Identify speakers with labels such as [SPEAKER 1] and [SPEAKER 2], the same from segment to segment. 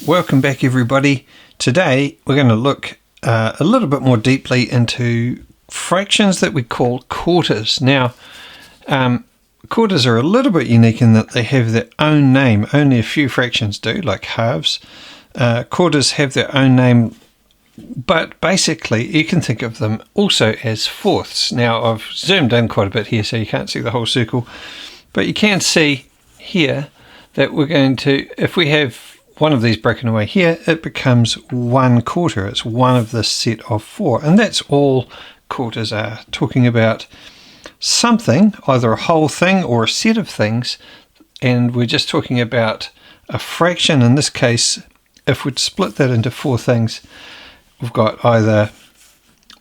[SPEAKER 1] Welcome back, everybody. Today we're going to look a little bit more deeply into fractions that we call quarters. Now, quarters are a little bit unique in that they have their own name. Only a few fractions do, like halves. Quarters have their own name, but basically you can think of them also as fourths. Now, I've zoomed in quite a bit here so you can't see the whole circle, but you can see here that we're going to, if we have one of these broken away here, it becomes 1/4. It's one of this set of four, and that's all quarters are, talking about something, either a whole thing or a set of things, and we're just talking about a fraction. In this case, if we'd split that into four things, we've got either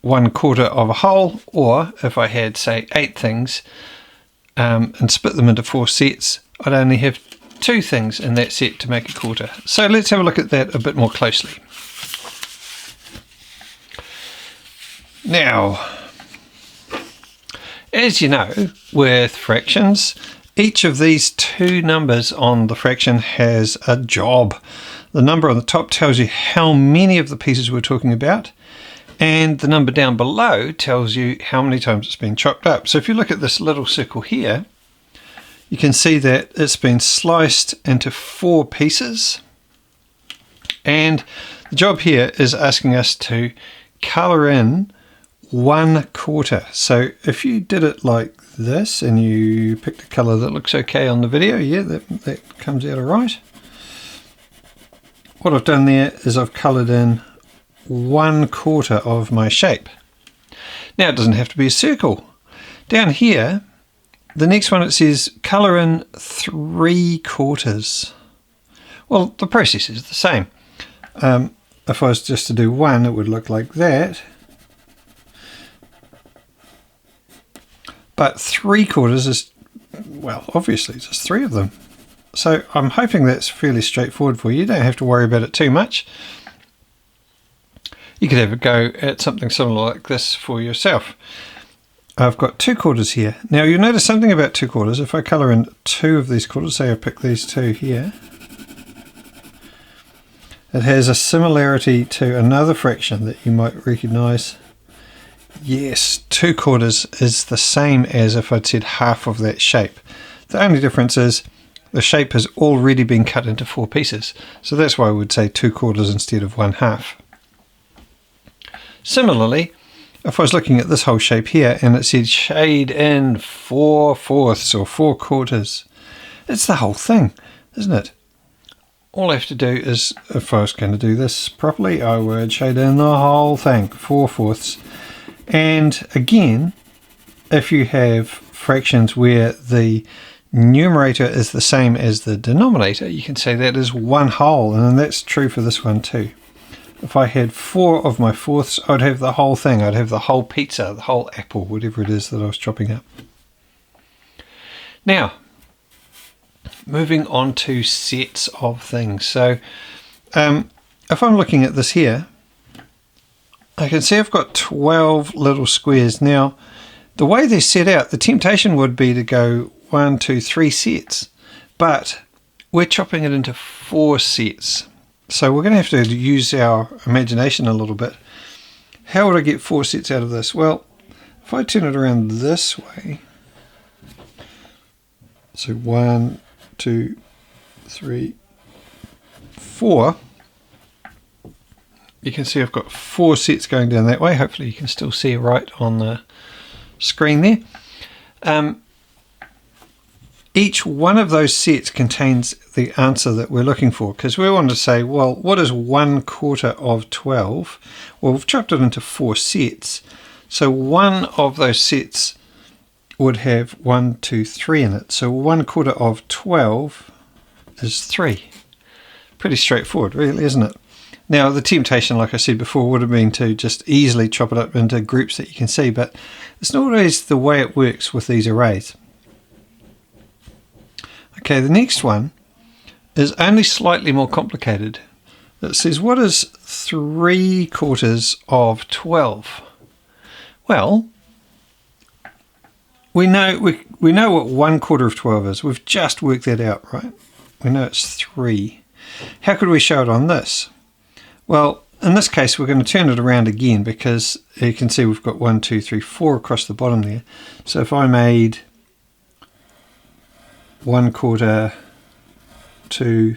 [SPEAKER 1] 1/4 of a whole, or if I had, say, 8 things and split them into 4 sets, I'd only have 2 things in that set to make a quarter. So let's have a look at that a bit more closely. Now, as you know, with fractions, each of these 2 numbers on the fraction has a job. The number on the top tells you how many of the pieces we're talking about, and the number down below tells you how many times it's been chopped up. So if you look at this little circle here, you can see that it's been sliced into 4 pieces, and the job here is asking us to colour in 1/4. So if you did it like this and you picked a colour that looks okay on the video, yeah, that comes out all right. What I've done there is I've coloured in 1/4 of my shape. Now, it doesn't have to be a circle. Down here, the next one, it says colour in 3/4. Well, the process is the same. If I was just to do 1, it would look like that. But 3/4 is, well, obviously just 3 of them. So I'm hoping that's fairly straightforward for you. You don't have to worry about it too much. You could have a go at something similar like this for yourself. I've got 2 quarters here. Now, you'll notice something about 2 quarters. If I colour in 2 of these quarters, say I pick these 2 here, it has a similarity to another fraction that you might recognise. Yes, 2/4 is the same as if I'd said half of that shape. The only difference is the shape has already been cut into 4 pieces. So that's why I would say 2/4 instead of 1/2. Similarly, if I was looking at this whole shape here and it said shade in 4/4 or 4/4, it's the whole thing, isn't it? All I have to do is, if I was going to do this properly, I would shade in the whole thing, 4/4. And again, if you have fractions where the numerator is the same as the denominator, you can say that is 1 whole, and that's true for this one too. If I had 4 of my fourths, I'd have the whole thing. I'd have the whole pizza, the whole apple, whatever it is that I was chopping up. Now, moving on to sets of things. So if I'm looking at this here, I can see I've got 12 little squares. Now, the way they're set out, the temptation would be to go 1, 2, 3 sets, but we're chopping it into 4 sets. So we're going to have to use our imagination a little bit. How would I get 4 sets out of this? Well, if I turn it around this way, so 1, 2, 3, 4, you can see I've got 4 sets going down that way. Hopefully you can still see right on the screen there. Each one of those sets contains the answer that we're looking for, because we want to say, well, what is 1/4 of 12? Well, we've chopped it into 4 sets. So one of those sets would have 1, 2, 3 in it. So 1/4 of 12 is 3. Pretty straightforward, really, isn't it? Now, the temptation, like I said before, would have been to just easily chop it up into groups that you can see, but it's not always the way it works with these arrays. Okay, the next one is only slightly more complicated. It says, what is 3/4 of 12? Well, we know what 1/4 of 12 is. We've just worked that out, right? We know it's 3. How could we show it on this? Well, in this case, we're going to turn it around again because you can see we've got 1, 2, 3, 4 across the bottom there. So if I made 1/4, 2,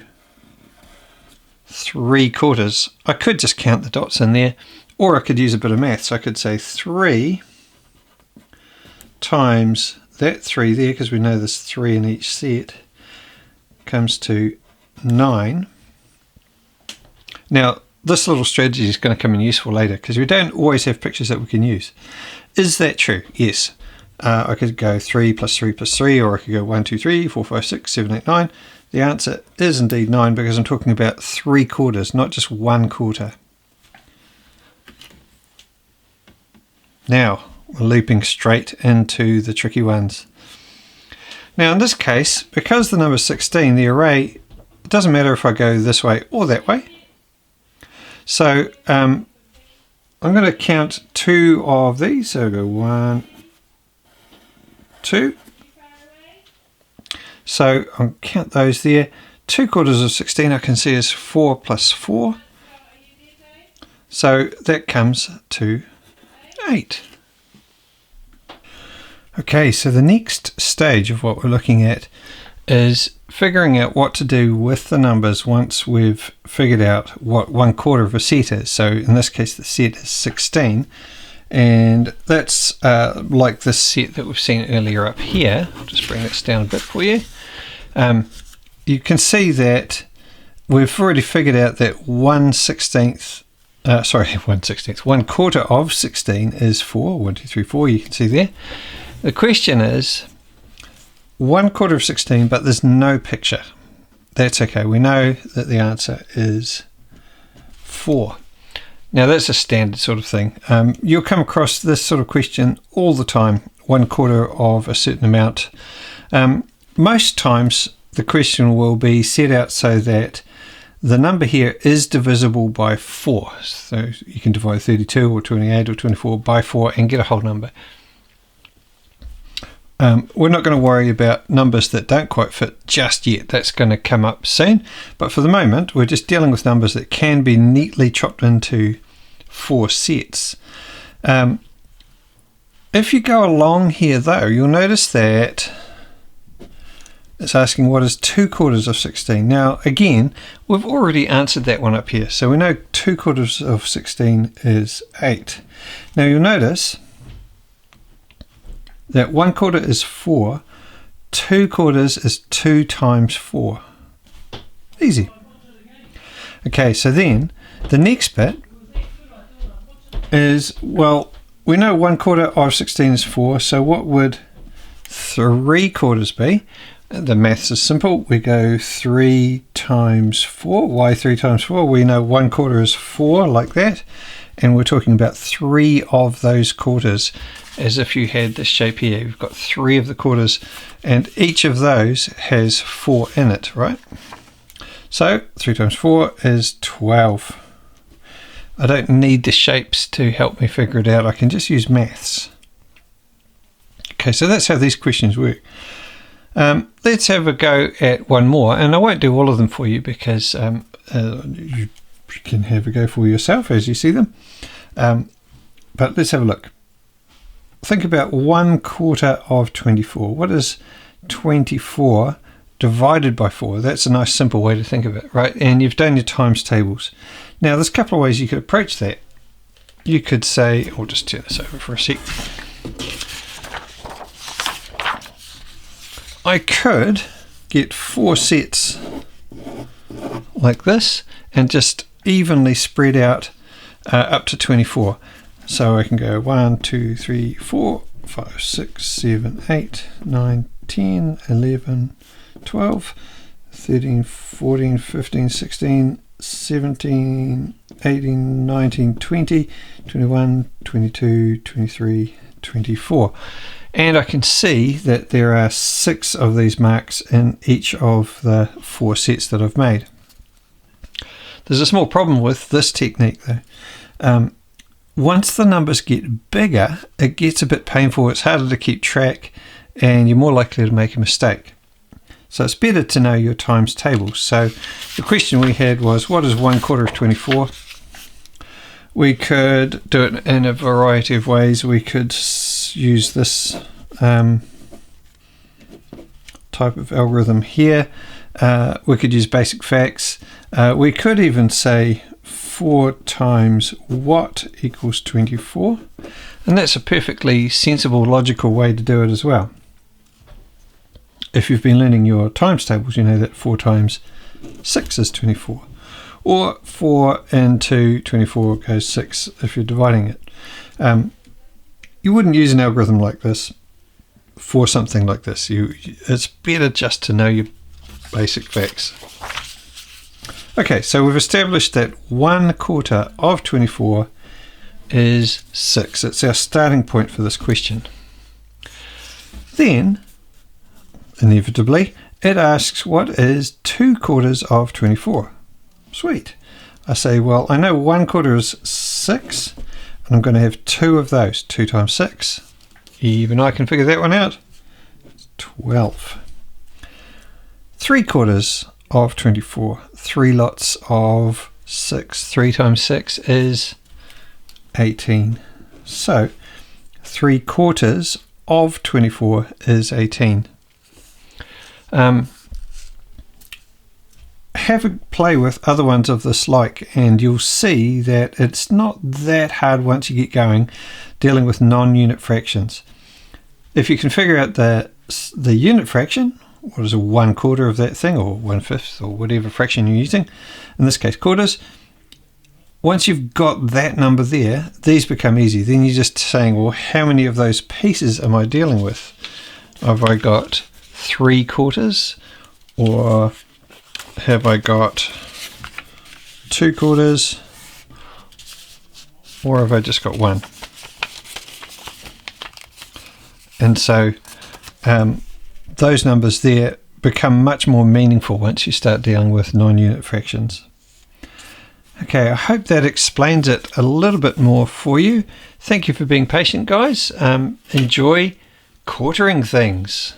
[SPEAKER 1] 3/4, I could just count the dots in there, or I could use a bit of maths. I could say 3 times that 3 there, because we know there's 3 in each set, comes to 9. Now, this little strategy is going to come in useful later because we don't always have pictures that we can use. Is that true? Yes. I could go 3 plus 3 plus 3, or I could go 1, 2, 3, 4, 5, 6, 7, 8, 9. The answer is indeed 9 because I'm talking about 3/4, not just 1/4. Now, we're looping straight into the tricky ones. Now, in this case, because the number is 16, the array, it doesn't matter if I go this way or that way. So I'm going to count 2 of these. So I'll go 1, 2. So I'll count those there. 2/4 of 16 I can see is 4 plus 4. So that comes to 8. Okay, so the next stage of what we're looking at is figuring out what to do with the numbers once we've figured out what 1/4 of a set is. So in this case the set is 16, and that's like this set that we've seen earlier up here. I'll just bring this down a bit for you. You can see that we've already figured out that 1/16, 1/4 of 16 is 4. 1, 2, 3, 4, you can see there. The question is 1/4 of 16, but there's no picture. That's okay. We know that the answer is 4. Now that's a standard sort of thing. You'll come across this sort of question all the time, 1/4 of a certain amount. Most times the question will be set out so that the number here is divisible by 4. So you can divide 32 or 28 or 24 by 4 and get a whole number. We're not going to worry about numbers that don't quite fit just yet. That's going to come up soon. But for the moment, we're just dealing with numbers that can be neatly chopped into 4 sets. If you go along here, though, you'll notice that it's asking what is 2/4 of 16. Now, again, we've already answered that one up here. So we know 2/4 of 16 is 8. Now, you'll notice that 1/4 is 4, 2/4 is 2 times 4. Easy. Okay, so then the next bit is, well, we know 1/4 of 16 is 4, so what would 3/4 be? The maths is simple. We go 3 times 4. Why 3 times 4? We know 1/4 is 4, like that. And we're talking about 3 of those quarters, as if you had this shape here. You've got 3 of the quarters, and each of those has 4 in it, right? So 3 times 4 is 12. I don't need the shapes to help me figure it out. I can just use maths. Okay, so that's how these questions work. Let's have a go at one more, and I won't do all of them for you because you can have a go for yourself as you see them. But let's have a look. Think about 1/4 of 24. What is 24 divided by 4? That's a nice simple way to think of it, right? And you've done your times tables. Now there's a couple of ways you could approach that. You could say, I'll just turn this over for a sec. I could get 4 sets like this and just evenly spread out up to 24. So I can go 1, 2, 3, 4, 5, 6, 7, 8, 9, 10, 11, 12, 13, 14, 15, 16, 17, 18, 19, 20, 21, 22, 23, 24. And I can see that there are 6 of these marks in each of the 4 sets that I've made. There's a small problem with this technique though. Once the numbers get bigger, it gets a bit painful. It's harder to keep track and you're more likely to make a mistake. So it's better to know your times tables. So the question we had was, what is 1/4 of 24? We could do it in a variety of ways. We could use this type of algorithm here. We could use basic facts. We could even say 4 times what equals 24. And that's a perfectly sensible, logical way to do it as well. If you've been learning your times tables, you know that 4 times 6 is 24. Or 4 into 24 goes 6 if you're dividing it. You wouldn't use an algorithm like this for something like this. It's better just to know your basic facts. Okay, so we've established that 1/4 of 24 is 6. It's our starting point for this question. Then, inevitably, it asks, what is 2/4 of 24? Sweet. I say, well, I know 1/4 is 6, and I'm going to have 2 of those. 2 times 6. Even I can figure that one out. 12. 3/4 of 24. 3 lots of 6. 3 times 6 is 18. So 3/4 of 24 is 18. Have a play with other ones of this like, and you'll see that it's not that hard once you get going dealing with non-unit fractions. If you can figure out the unit fraction, what is a 1/4 of that thing, or 1/5, or whatever fraction you're using, in this case quarters, once you've got that number there, these become easy. Then you're just saying, well, how many of those pieces am I dealing with? Have I got 3/4, or have I got 2/4, or have I just got 1? And so those numbers there become much more meaningful once you start dealing with non-unit fractions. Okay, I hope that explains it a little bit more for you. Thank you for being patient, guys. Enjoy quartering things.